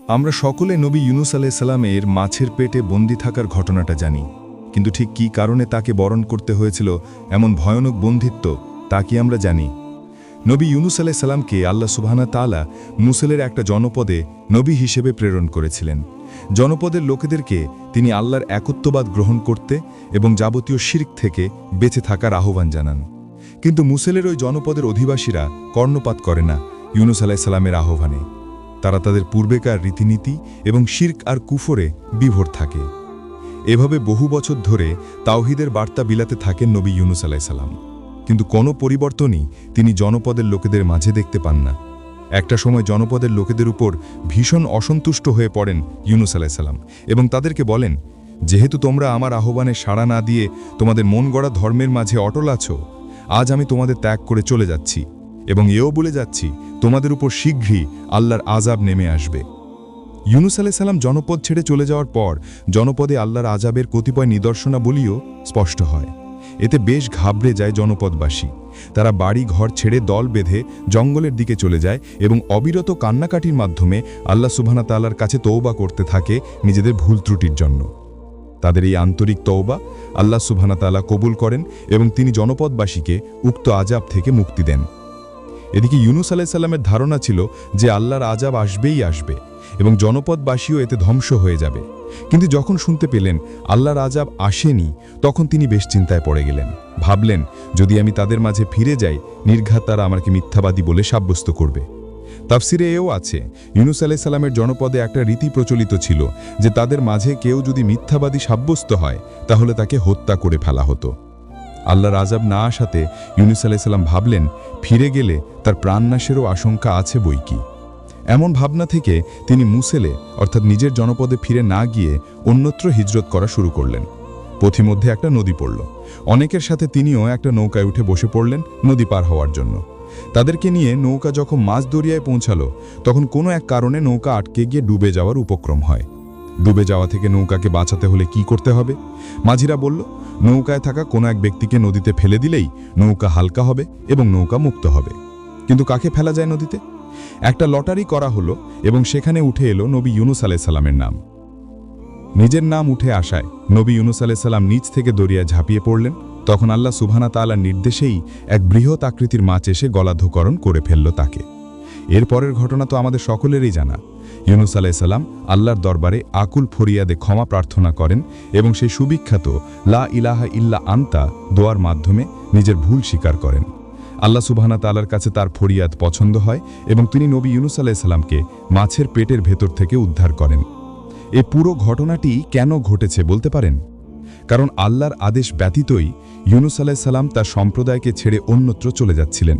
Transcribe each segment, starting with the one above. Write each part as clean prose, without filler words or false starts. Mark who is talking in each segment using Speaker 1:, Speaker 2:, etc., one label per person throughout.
Speaker 1: আমরা সকলে নবী ইউনুস আলাইহিস সালামের মাছের পেটে বন্দী থাকার ঘটনাটা জানি, কিন্তু ঠিক কী কারণে তাকে বরণ করতে হয়েছিল এমন ভয়ানক বন্দিত্ব তা কি আমরা জানি? নবী ইউনুস আলাইহিস সালামকে আল্লাহ সুবহানাহু ওয়া তাআলা মুসলের একটা জনপদে নবী হিসেবে প্রেরণ করেছিলেন। জনপদের লোকেদেরকে তিনি আল্লাহর একত্ববাদ গ্রহণ করতে এবং যাবতীয় শিরক থেকে বেঁচে থাকার আহ্বান জানান। কিন্তু মুসলের ওই জনপদের অধিবাসীরা কর্ণপাত করে না ইউনুস আলাইহিস সালামের আহ্বানে। তারা তাদের পূর্বেকার রীতিনীতি এবং শিরক আর কুফরে বিভোর থাকে। এভাবে বহু বছর ধরে তাওহীদের বার্তা বিলাতে থাকেন নবী ইউনুস আলাইহিস সালাম, কিন্তু কোনো পরিবর্তনই তিনি জনপদের লোকেদের মাঝে দেখতে পান না। একটা সময় জনপদের লোকেদের উপর ভীষণ অসন্তুষ্ট হয়ে পড়েন ইউনুস আলাইহিস সালাম এবং তাদেরকে বলেন, যেহেতু তোমরা আমার আহ্বানে সাড়া না দিয়ে তোমাদের মন গড়া ধর্মের মাঝে অটল আছো, আজ আমি তোমাদের ত্যাগ করে চলে যাচ্ছি এবং এও বলে যাচ্ছি তোমাদের উপর শীঘ্রই আল্লাহর আযাব নেমে আসবে। ইউনুস আলাইহিস সালাম জনপদ ছেড়ে চলে যাওয়ার পর জনপদে আল্লাহর আযাবের কতিপয় নিদর্শনাবলীও স্পষ্ট হয়। এতে বেশ ঘাবড়ে যায় জনপদবাসী। তারা বাড়ি ঘর ছেড়ে দল বেঁধে জঙ্গলের দিকে চলে যায় এবং অবিরত কান্নাকাটির মাধ্যমে আল্লাহ সুবহানাহু ওয়া তাআলার কাছে তওবা করতে থাকে নিজেদের ভুল ত্রুটির জন্য। তাদের এই আন্তরিক তওবা আল্লাহ সুবহানাহু ওয়া তাআলা কবুল করেন এবং তিনি জনপদবাসীকে উক্ত আযাব থেকে মুক্তি দেন। এদিকে ইউনুস আলাইহিস সালামের ধারণা ছিল যে আল্লাহর আযাব আসবেই আসবে এবং জনপদবাসীও এতে ধ্বংস হয়ে যাবে। কিন্তু যখন শুনতে পেলেন আল্লাহর আযাব আসেনি, তখন তিনি বেশ চিন্তায় পড়ে গেলেন। ভাবলেন, যদি আমি তাদের মাঝে ফিরে যাই, নির্ঘাত তারা আমাকে মিথ্যাবাদী বলে সাব্যস্ত করবে। তাফসিরে এও আছে, ইউনুস আলাইহিস সালামের জনপদে একটা রীতি প্রচলিত ছিল যে তাদের মাঝে কেউ যদি মিথ্যাবাদী সাব্যস্ত হয় তাহলে তাকে হত্যা করে ফেলা হতো। আল্লাহর আযাব না আসাতে ইউনুস আলাইহিস সালাম ভাবলেন, ফিরে গেলে তার প্রাণনাশেরও আশঙ্কা আছে বইকি। এমন ভাবনা থেকে তিনি মুসেলে অর্থাৎ নিজের জনপদে ফিরে না গিয়ে অন্যত্র হিজরত করা শুরু করলেন। পথিমধ্যে একটা নদী পড়ল। অনেকের সাথে তিনিও একটা নৌকায় উঠে বসে পড়লেন নদী পার হওয়ার জন্য। তাদেরকে নিয়ে নৌকা যখন মাঝ দরিয়ায় পৌঁছালো, তখন কোনো এক কারণে নৌকা আটকে গিয়ে ডুবে যাওয়ার উপক্রম হয়। ডুবে যাওয়া থেকে নৌকাকে বাঁচাতে হলে কি করতে হবে? মাঝিরা বলল, নৌকায় থাকা কোনো এক ব্যক্তিকে নদীতে ফেলে দিলেই নৌকা হালকা হবে এবং নৌকা মুক্ত হবে। কিন্তু কাকে ফেলা যায় নদীতে? একটা লটারি করা হলো এবং সেখানে উঠে এলো নবী ইউনুস আলাইহিস সালামের নাম। নিজের নাম উঠে আসায় নবী ইউনুস আলাইহিস সালাম নিচ থেকে দরিয়ায় ঝাঁপিয়ে পড়লেন। তখন আল্লাহ সুবহানাহু ওয়া তাআলার নির্দেশেই এক বৃহৎ আকৃতির মাছ এসে গলাধঃকরণ করে ফেলল তাকে। এরপরের ঘটনা তো আমাদের সকলেরই জানা। ইউনুস আলাইহিস সালাম আল্লাহর দরবারে আকুল ফরিয়াদে ক্ষমা প্রার্থনা করেন এবং সেই সুবিখ্যাত লা ইলাহা ইল্লা আনতা দোয়ার মাধ্যমে নিজের ভুল স্বীকার করেন। আল্লাহ সুবহানাহু ওয়া তাআলার কাছে তার ফরিয়াদ পছন্দ হয় এবং তিনি নবী ইউনুস আলাইহিস সালামকে মাছের পেটের ভেতর থেকে উদ্ধার করেন। এই পুরো ঘটনাটি কেন ঘটেছে বলতে পারেন? কারণ আল্লাহর আদেশ ব্যতীতই ইউনুস আলাইহিস সালাম তার সম্প্রদায়কে ছেড়ে অন্যত্র চলে যাচ্ছিলেন।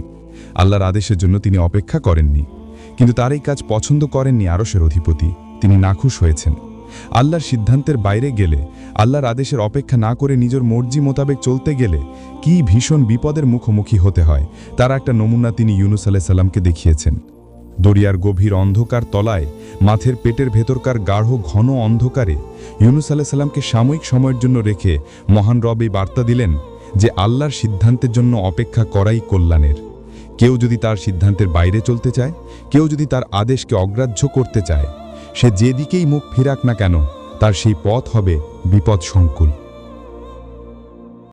Speaker 1: আল্লাহর আদেশের জন্য তিনি অপেক্ষা করেননি, কিন্তু তার এই কাজ পছন্দ করেননি আরশের অধিপতি। তিনি নাখুশ হয়েছেন। আল্লাহর সিদ্ধান্তের বাইরে গেলে, আল্লাহর আদেশের অপেক্ষা না করে নিজের মর্জি মোতাবেক চলতে গেলে কি ভীষণ বিপদের মুখোমুখি হতে হয় তার একটা নমুনা তিনি ইউনুস আলাইহিস সালামকে দেখিয়েছেন। দরিয়ার গভীর অন্ধকার তলায় মাছের পেটের ভেতরকার গাঢ় ঘন অন্ধকারে ইউনুস আলাইহিস সালামকে সাময়িক সময়ের জন্য রেখে মহান রব এই বার্তা দিলেন যে আল্লাহর সিদ্ধান্তের জন্য অপেক্ষা করাই কল্যাণের। কেউ যদি তার সিদ্ধান্তের বাইরে চলতে চায়, কেউ যদি তার আদেশকে অগ্রাহ্য করতে চায়, সে যেদিকেই মুখ ফিরাক না কেন তার সেই পথ হবে বিপদ সংকুল।